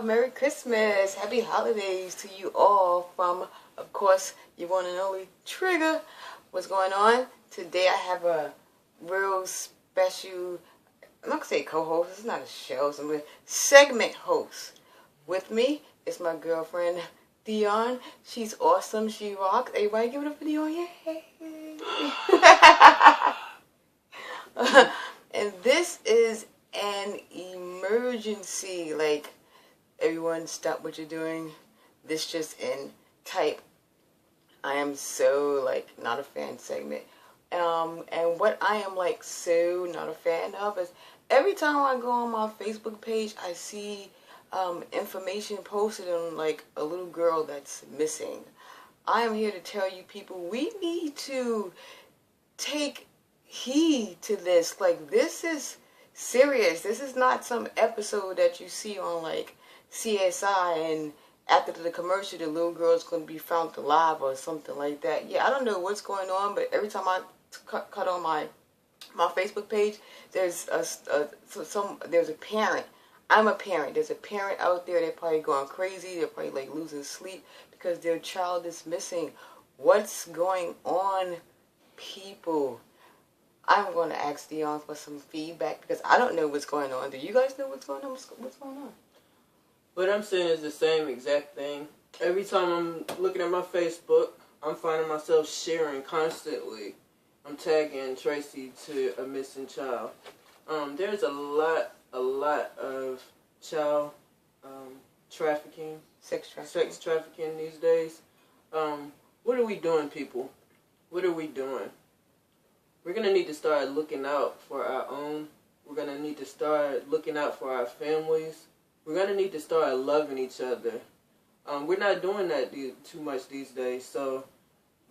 Merry Christmas. Happy holidays to you all from, of course, your one and only Trigger. What's going on? Today I have a real special, I'm not going to say co-host, it's not a show, it's a segment host. With me is my girlfriend, Dion. She's awesome. She rocks. Everybody give it up for Dion. Yay! And this is an emergency. Like, everyone stop what you're doing. This just in. Type. I am so, like, not a fan segment. And what I am, like, so not a fan of is every time I go on my Facebook page, I see information posted on, like, a little girl that's missing. I am here to tell you people, we need to take heed to this. Like, this is serious. This is not some episode that you see on, like, CSI and after the commercial the little girl's going to be found alive or something like that. Yeah, I don't know what's going on, but every time I cut on my Facebook page, there's there's a parent. I'm a parent. There's a parent out there. They're probably going crazy. They're probably, like, losing sleep because their child is missing. What's going on, people? I'm going to ask Dion for some feedback because I don't know what's going on. Do you guys know what's going on? What's going on? What I'm saying is the same exact thing. Every time I'm looking at my Facebook, I'm finding myself sharing constantly. I'm tagging Tracy to a missing child. There's a lot of child trafficking, sex trafficking these days. What are we doing, people? What are we doing? We're going to need to start looking out for our own. We're going to need to start looking out for our families. We're going to need to start loving each other. We're not doing that too much these days. So,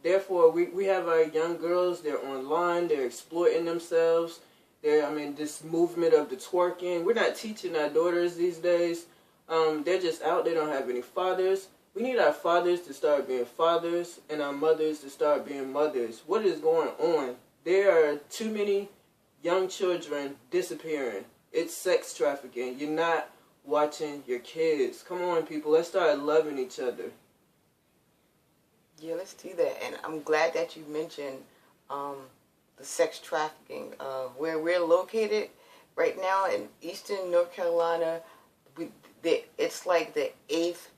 therefore, we have our young girls. They're online. They're exploiting themselves. This movement of the twerking. We're not teaching our daughters these days. They're just out. They don't have any fathers. We need our fathers to start being fathers and our mothers to start being mothers. What is going on? There are too many young children disappearing. It's sex trafficking. You're not watching your kids. Come on, people. Let's start loving each other. Yeah, let's do that. And I'm glad that you mentioned the sex trafficking. Where we're located right now in eastern North Carolina, it's like the 8th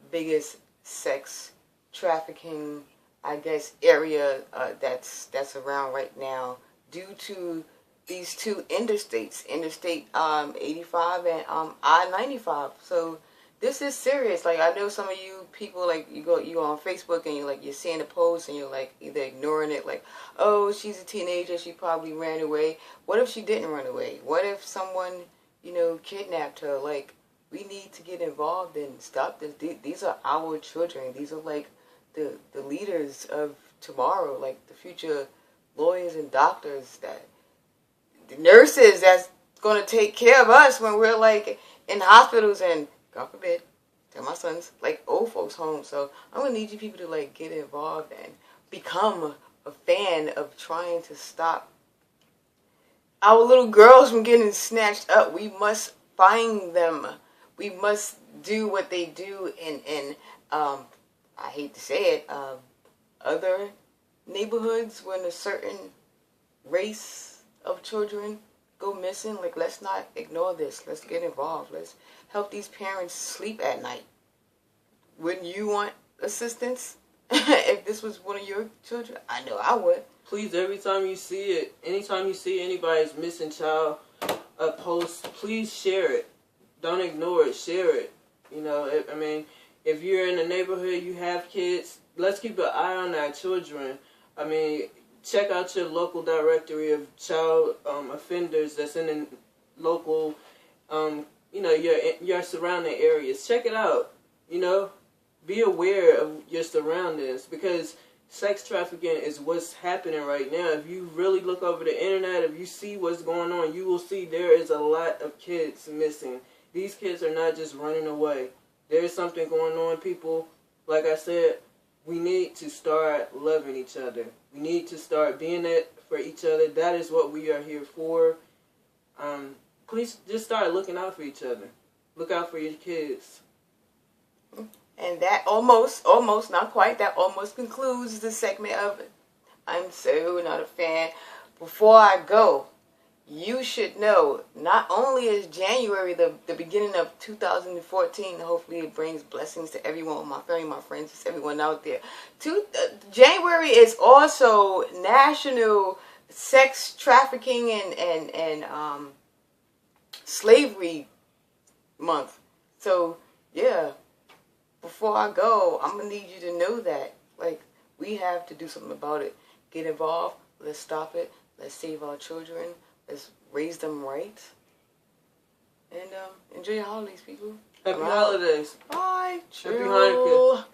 biggest sex trafficking, I guess, area that's around right now due to these two interstates, Interstate 85 and I-95. So this is serious. Like, I know some of you people, like, you go on Facebook and you're seeing the post and you're, like, either ignoring it, like, oh, she's a teenager, she probably ran away. What if she didn't run away? What if someone, kidnapped her? Like, we need to get involved and stop this. These are our children. These are, like, the leaders of tomorrow, like the future lawyers and doctors, the nurses that's going to take care of us when we're, like, in hospitals and, God forbid, tell my sons, like, old folks home. So I'm going to need you people to, like, get involved and become a fan of trying to stop our little girls from getting snatched up. We must find them. We must do what they do in I hate to say it, other neighborhoods when a certain race of children go missing. Like, let's not ignore this. Let's get involved. Let's help these parents sleep at night. Wouldn't you want assistance if this was one of your children? I know I would. Please, every time you see it, anytime you see anybody's missing child post, please share it. Don't ignore it. Share it. If you're in a neighborhood, you have kids, let's keep an eye on our children. Check out your local directory of child offenders that's in the local, your surrounding areas. Check it out. Be aware of your surroundings because sex trafficking is what's happening right now. If you really look over the internet, if you see what's going on, you will see there is a lot of kids missing. These kids are not just running away. There's something going on, people. Like I said, we need to start loving each other. We need to start being there for each other. That is what we are here for. Please just start looking out for each other. look out for your kids. And that almost, not quite, that almost concludes the segment of I'm So Not a Fan. Before I go, you should know, not only is January the beginning of 2014, hopefully it brings blessings to everyone, my family, my friends, just everyone out there. January is also National Sex Trafficking and Slavery Month. So, yeah, before I go, I'm going to need you to know that. Like, we have to do something about it. Get involved. Let's stop it. Let's save our children. Let's raise them right. And enjoy your holidays, people. Happy holidays. Bye. Happy Hanukkah.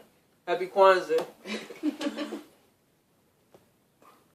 Happy Kwanzaa.